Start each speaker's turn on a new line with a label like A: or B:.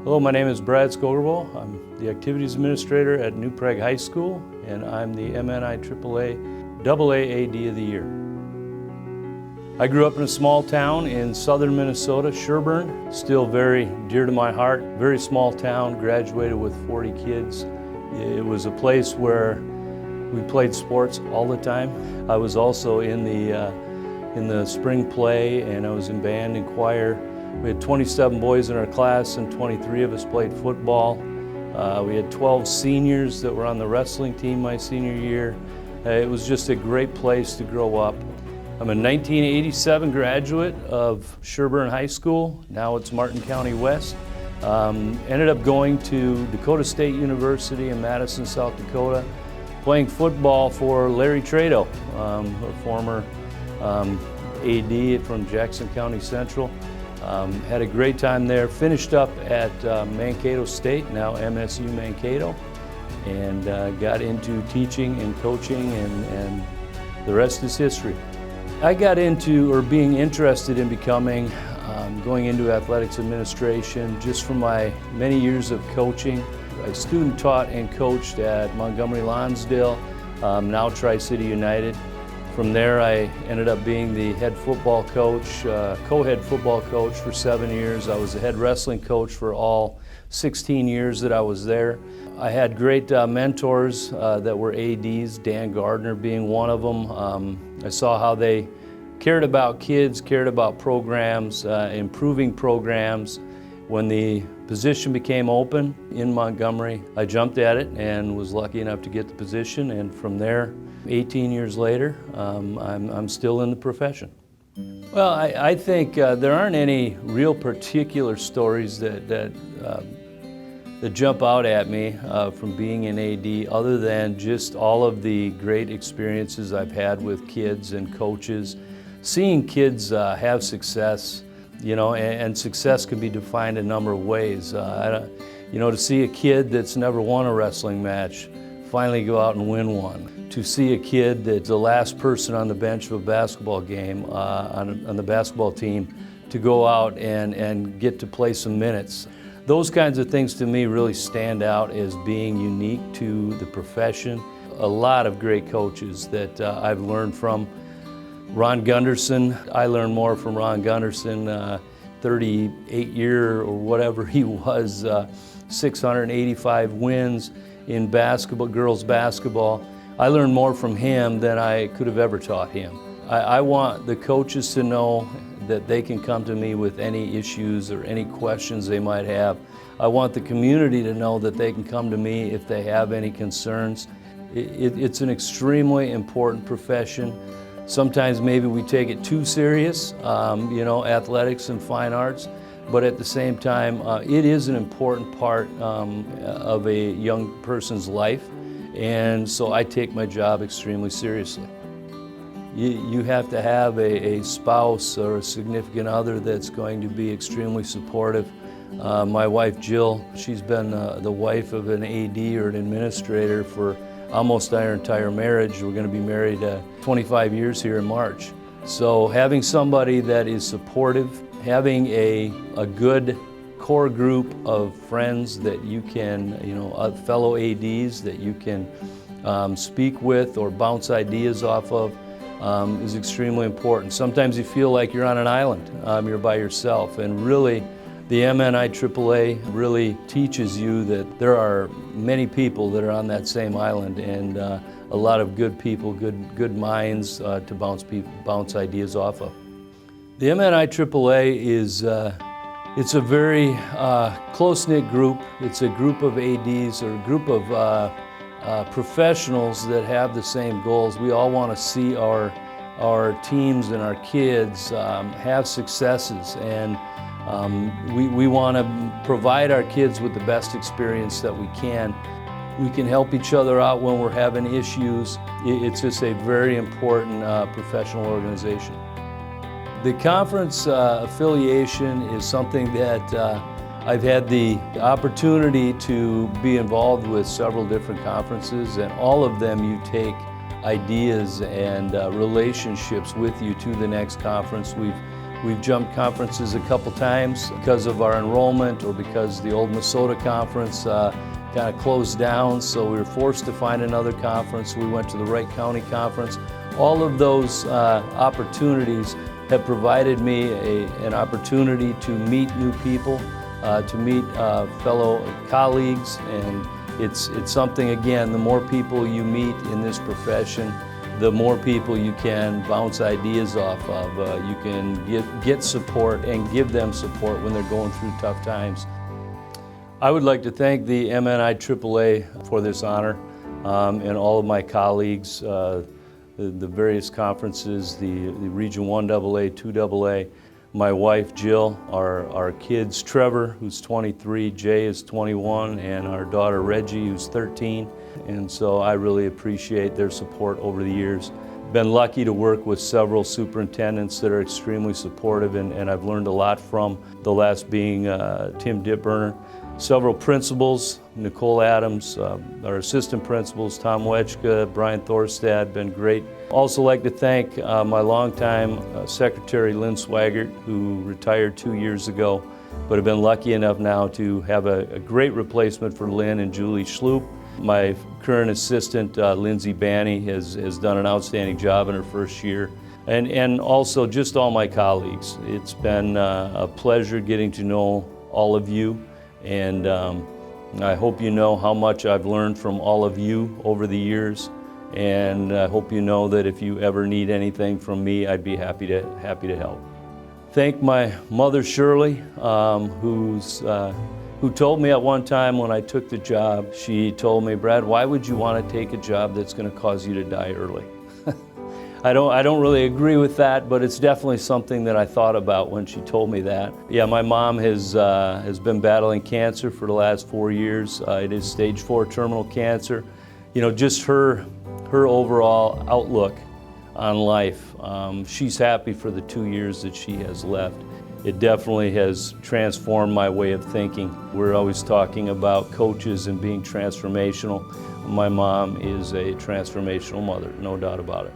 A: Hello, my name is Brad Skogerboe. I'm the Activities Administrator at New Prague High School, and I'm the MnIAAA AAAD of the Year. I grew up in a small town in southern Minnesota, Sherburne, still very dear to my heart. Very small town, graduated with 40 kids. It was a place where we played sports all the time. I was also in the spring play, and I was in band and choir. We had 27 boys in our class, and 23 of us played football. We had 12 seniors that were on the wrestling team my senior year. It was just a great place to grow up. I'm a 1987 graduate of Sherburne High School. Now it's Martin County West. Ended up going to Dakota State University in Madison, South Dakota, playing football for Larry Trado, a former AD from Jackson County Central. Had a great time there. Finished up at Mankato State, now MSU Mankato, and got into teaching and coaching, and the rest is history. I got into, or being interested in becoming, going into athletics administration just from my many years of coaching. I student taught and coached at Montgomery Lonsdale, now Tri-City United. From there, I ended up being the head football coach, co-head football coach for 7 years. I was the head wrestling coach for all 16 years that I was there. I had great mentors that were ADs, Dan Gardner being one of them. I saw how they cared about kids, cared about programs, improving programs. When the position became open in Montgomery, I jumped at it and was lucky enough to get the position, and from there, 18 years later, I'm still in the profession. Well, I think there aren't any real particular stories that jump out at me from being an AD, other than just all of the great experiences I've had with kids and coaches, seeing kids have success. You know, and success can be defined a number of ways. You know, to see a kid that's never won a wrestling match finally go out and win one. To see a kid that's the last person on the bench of a basketball game on the basketball team to go out and get to play some minutes. Those kinds of things to me really stand out as being unique to the profession. A lot of great coaches that I've learned from. Ron Gunderson, I learned more from Ron Gunderson, 38-year or whatever he was, 685 wins in basketball, girls basketball. I learned more from him than I could have ever taught him. I want the coaches to know that they can come to me with any issues or any questions they might have. I want the community to know that they can come to me if they have any concerns. It's an extremely important profession. Sometimes maybe we take it too serious, you know, athletics and fine arts, but at the same time, it is an important part of a young person's life, and so I take my job extremely seriously. You have to have a spouse or a significant other that's going to be extremely supportive. My wife Jill, she's been the wife of an AD or an administrator for almost our entire marriage. We're going to be married 25 years here in March. So having somebody that is supportive, having a good core group of friends that you can, you know, fellow ADs that you can speak with or bounce ideas off of is extremely important. Sometimes you feel like you're on an island, you're by yourself, and really the MnIAAA really teaches you that there are many people that are on that same island, and a lot of good people, good minds to bounce ideas off of. The MnIAAA is it's a very close-knit group. It's a group of ADs, or a group of professionals that have the same goals. We all want to see our teams and our kids have successes, and we want to provide our kids with the best experience that we can. We can help each other out when we're having issues. It's just a very important professional organization. The conference affiliation is something that I've had the opportunity to be involved with several different conferences, and all of them you take ideas and relationships with you to the next conference. We've We've jumped conferences a couple times because of our enrollment or because the old Minnesota conference kind of closed down, so we were forced to find another conference. We went to the Wright County Conference. All of those opportunities have provided me an opportunity to meet new people, to meet fellow colleagues, and it's something, again, the more people you meet in this profession, the more people you can bounce ideas off of. You can get support and give them support when they're going through tough times. I would like to thank the MnIAAA for this honor, and all of my colleagues, the various conferences, the Region 1AA, 2AA, my wife Jill, our kids Trevor, who's 23, Jay is 21, and our daughter Reggie, who's 13. And so I really appreciate their support over the years. Been lucky to work with several superintendents that are extremely supportive, and I've learned a lot from, the last being Tim Dipburner. Several principals, Nicole Adams, our assistant principals, Tom Wetchka, Brian Thorstad, been great. Also like to thank my longtime secretary, Lynn Swaggart, who retired 2 years ago, but have been lucky enough now to have a great replacement for Lynn and Julie Schloop. My current assistant, Lindsay Banney, has done an outstanding job in her first year. And also just all my colleagues. It's been a pleasure getting to know all of you, and I hope you know how much I've learned from all of you over the years, and I hope you know that if you ever need anything from me, I'd be happy to help. Thank my mother Shirley, who told me at one time when I took the job, she told me, "Brad, why would you want to take a job that's going to cause you to die early?" I don't really agree with that, but it's definitely something that I thought about when she told me that. Yeah, my mom has been battling cancer for the last 4 years. It is stage 4 terminal cancer. You know, just her overall outlook on life. She's happy for the 2 years that she has left. It definitely has transformed my way of thinking. We're always talking about coaches and being transformational. My mom is a transformational mother, no doubt about it.